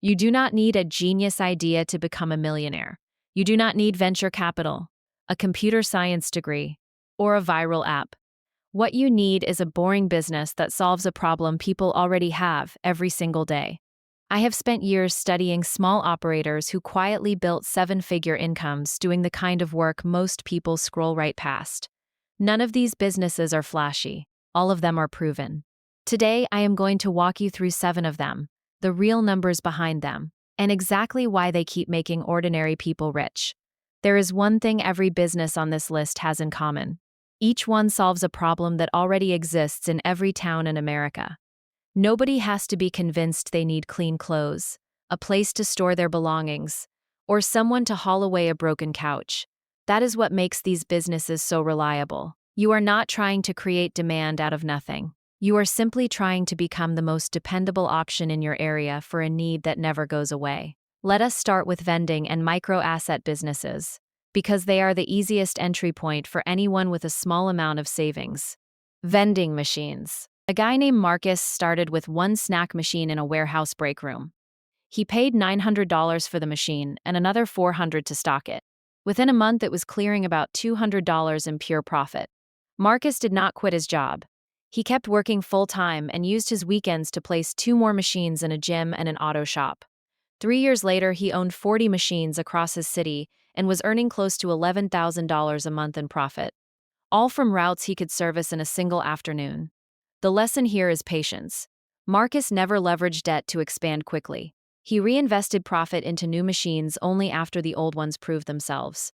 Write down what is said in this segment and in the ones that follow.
You do not need a genius idea to become a millionaire. You do not need venture capital, a computer science degree, or a viral app. What you need is a boring business that solves a problem people already have every single day. I have spent years studying small operators who quietly built seven-figure incomes doing the kind of work most people scroll right past. None of these businesses are flashy. All of them are proven. Today, I am going to walk you through 7 of them, the real numbers behind them, and exactly why they keep making ordinary people rich. There is one thing every business on this list has in common. Each one solves a problem that already exists in every town in America. Nobody has to be convinced they need clean clothes, a place to store their belongings, or someone to haul away a broken couch. That is what makes these businesses so reliable. You are not trying to create demand out of nothing. You are simply trying to become the most dependable option in your area for a need that never goes away. Let us start with vending and micro-asset businesses, because they are the easiest entry point for anyone with a small amount of savings. Vending machines. A guy named Marcus started with one snack machine in a warehouse break room. He paid $900 for the machine and another $400 to stock it. Within a month, it was clearing about $200 in pure profit. Marcus did not quit his job. He kept working full-time and used his weekends to place 2 more machines in a gym and an auto shop. 3 years later, he owned 40 machines across his city and was earning close to $11,000 a month in profit, all from routes he could service in a single afternoon. The lesson here is patience. Marcus never leveraged debt to expand quickly. He reinvested profit into new machines only after the old ones proved themselves.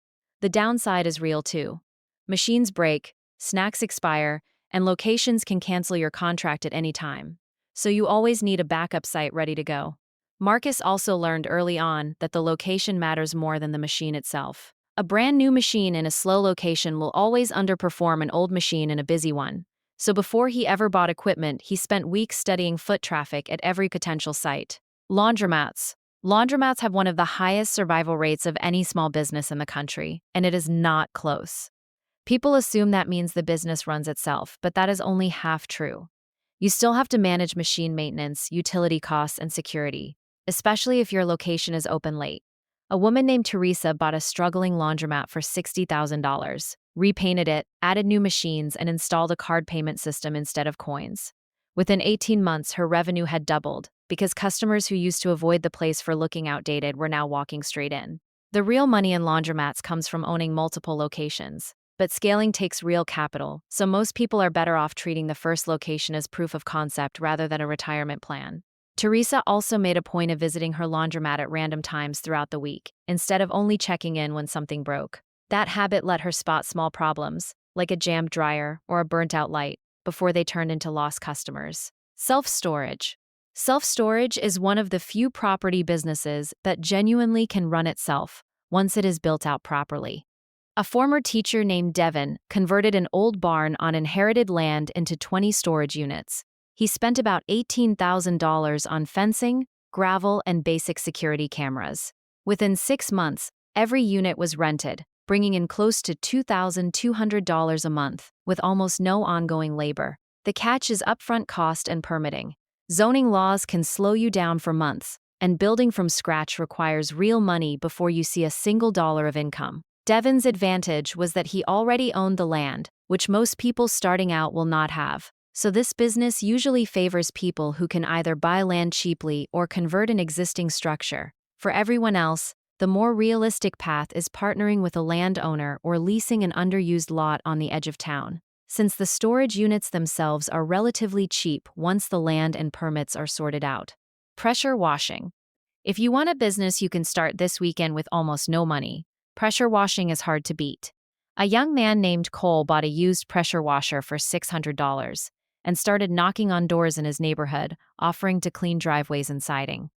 The downside is real too. Machines break, snacks expire, and locations can cancel your contract at any time. So you always need a backup site ready to go. Marcus also learned early on that the location matters more than the machine itself. A brand new machine in a slow location will always underperform an old machine in a busy one. So before he ever bought equipment, he spent weeks studying foot traffic at every potential site. Laundromats. Laundromats have one of the highest survival rates of any small business in the country, and it is not close. People assume that means the business runs itself, but that is only half true. You still have to manage machine maintenance, utility costs, and security, especially if your location is open late. A woman named Teresa bought a struggling laundromat for $60,000, repainted it, added new machines, and installed a card payment system instead of coins. Within 18 months, her revenue had doubled, because customers who used to avoid the place for looking outdated were now walking straight in. The real money in laundromats comes from owning multiple locations. But scaling takes real capital, so most people are better off treating the first location as proof of concept rather than a retirement plan. Teresa also made a point of visiting her laundromat at random times throughout the week, instead of only checking in when something broke. That habit let her spot small problems, like a jammed dryer or a burnt-out light, before they turned into lost customers. Self-storage. Self-storage is one of the few property businesses that genuinely can run itself once it is built out properly. A former teacher named Devin converted an old barn on inherited land into 20 storage units. He spent about $18,000 on fencing, gravel, and basic security cameras. Within 6 months, every unit was rented, bringing in close to $2,200 a month, with almost no ongoing labor. The catch is upfront cost and permitting. Zoning laws can slow you down for months, and building from scratch requires real money before you see a single dollar of income. Devin's advantage was that he already owned the land, which most people starting out will not have. So this business usually favors people who can either buy land cheaply or convert an existing structure. For everyone else, the more realistic path is partnering with a landowner or leasing an underused lot on the edge of town, since the storage units themselves are relatively cheap once the land and permits are sorted out. Pressure washing. If you want a business you can start this weekend with almost no money, pressure washing is hard to beat. A young man named Cole bought a used pressure washer for $600 and started knocking on doors in his neighborhood, offering to clean driveways and siding.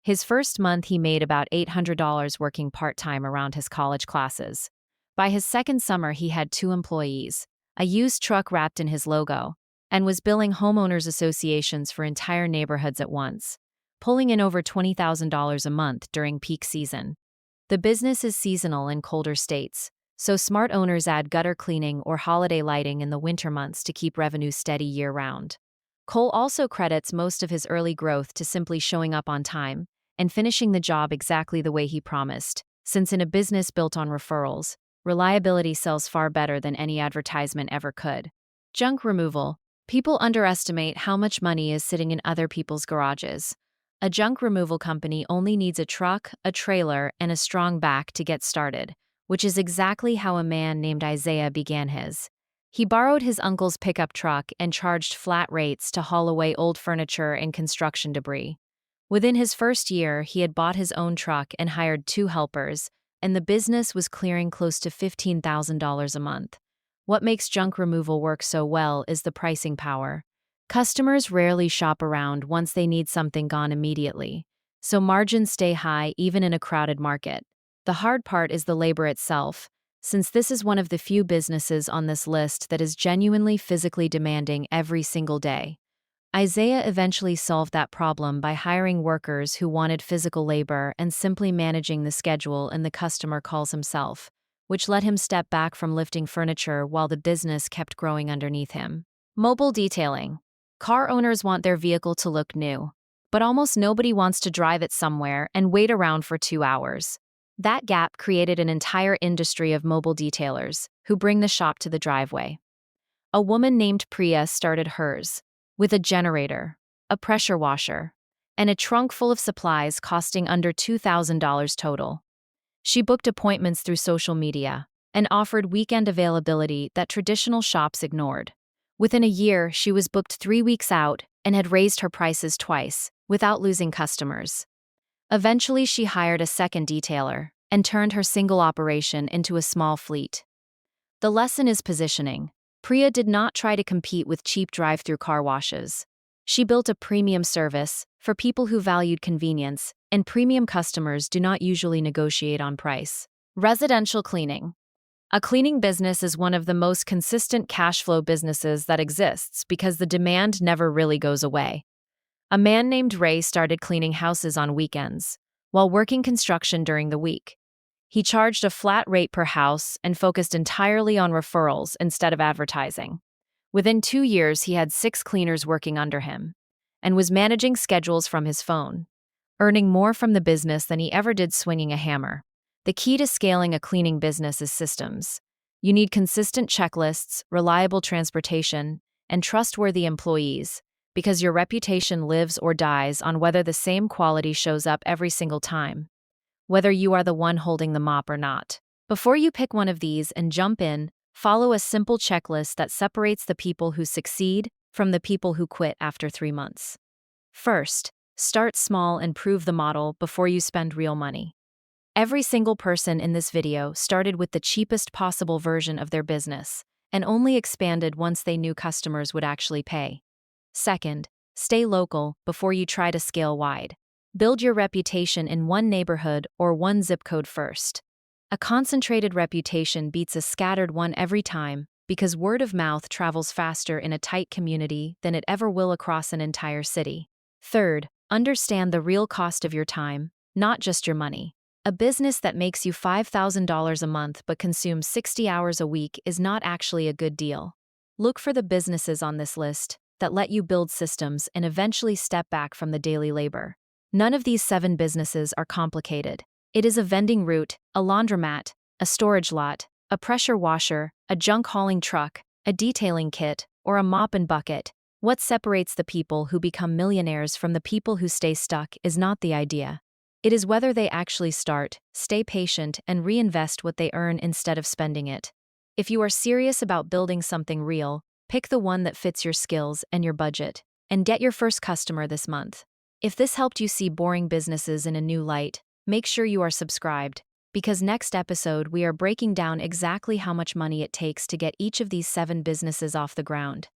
His first month, he made about $800 working part-time around his college classes. By his second summer, he had 2 employees, a used truck wrapped in his logo, and was billing homeowners associations for entire neighborhoods at once, pulling in over $20,000 a month during peak season. The business is seasonal in colder states, so smart owners add gutter cleaning or holiday lighting in the winter months to keep revenue steady year-round. Cole also credits most of his early growth to simply showing up on time and finishing the job exactly the way he promised, since in a business built on referrals, reliability sells far better than any advertisement ever could. Junk removal. People underestimate how much money is sitting in other people's garages. A junk removal company only needs a truck, a trailer, and a strong back to get started, which is exactly how a man named Isaiah began his. He borrowed his uncle's pickup truck and charged flat rates to haul away old furniture and construction debris. Within his first year, he had bought his own truck and hired 2 helpers, and the business was clearing close to $15,000 a month. What makes junk removal work so well is the pricing power. Customers rarely shop around once they need something gone immediately, so margins stay high even in a crowded market. The hard part is the labor itself, since this is one of the few businesses on this list that is genuinely physically demanding every single day. Isaiah eventually solved that problem by hiring workers who wanted physical labor and simply managing the schedule and the customer calls himself, which let him step back from lifting furniture while the business kept growing underneath him. Mobile detailing. Car owners want their vehicle to look new, but almost nobody wants to drive it somewhere and wait around for 2 hours. That gap created an entire industry of mobile detailers who bring the shop to the driveway. A woman named Priya started hers, with a generator, a pressure washer, and a trunk full of supplies costing under $2,000 total. She booked appointments through social media and offered weekend availability that traditional shops ignored. Within a year, she was booked 3 weeks out and had raised her prices twice, without losing customers. Eventually, she hired a second detailer and turned her single operation into a small fleet. The lesson is positioning. Priya did not try to compete with cheap drive-through car washes. She built a premium service for people who valued convenience, and premium customers do not usually negotiate on price. Residential cleaning. A cleaning business is one of the most consistent cash flow businesses that exists because the demand never really goes away. A man named Ray started cleaning houses on weekends, while working construction during the week. He charged a flat rate per house and focused entirely on referrals instead of advertising. Within 2 years, he had 6 cleaners working under him and was managing schedules from his phone, earning more from the business than he ever did swinging a hammer. The key to scaling a cleaning business is systems. You need consistent checklists, reliable transportation, and trustworthy employees, because your reputation lives or dies on whether the same quality shows up every single time, whether you are the one holding the mop or not. Before you pick one of these and jump in, follow a simple checklist that separates the people who succeed from the people who quit after 3 months. First, start small and prove the model before you spend real money. Every single person in this video started with the cheapest possible version of their business and only expanded once they knew customers would actually pay. Second, stay local before you try to scale wide. Build your reputation in one neighborhood or one zip code first. A concentrated reputation beats a scattered one every time because word of mouth travels faster in a tight community than it ever will across an entire city. Third, understand the real cost of your time, not just your money. A business that makes you $5,000 a month but consumes 60 hours a week is not actually a good deal. Look for the businesses on this list that let you build systems and eventually step back from the daily labor. None of these 7 businesses are complicated. It is a vending route, a laundromat, a storage lot, a pressure washer, a junk hauling truck, a detailing kit, or a mop and bucket. What separates the people who become millionaires from the people who stay stuck is not the idea. It is whether they actually start, stay patient, and reinvest what they earn instead of spending it. If you are serious about building something real, pick the one that fits your skills and your budget, and get your first customer this month. If this helped you see boring businesses in a new light, make sure you are subscribed, because next episode we are breaking down exactly how much money it takes to get each of these 7 businesses off the ground.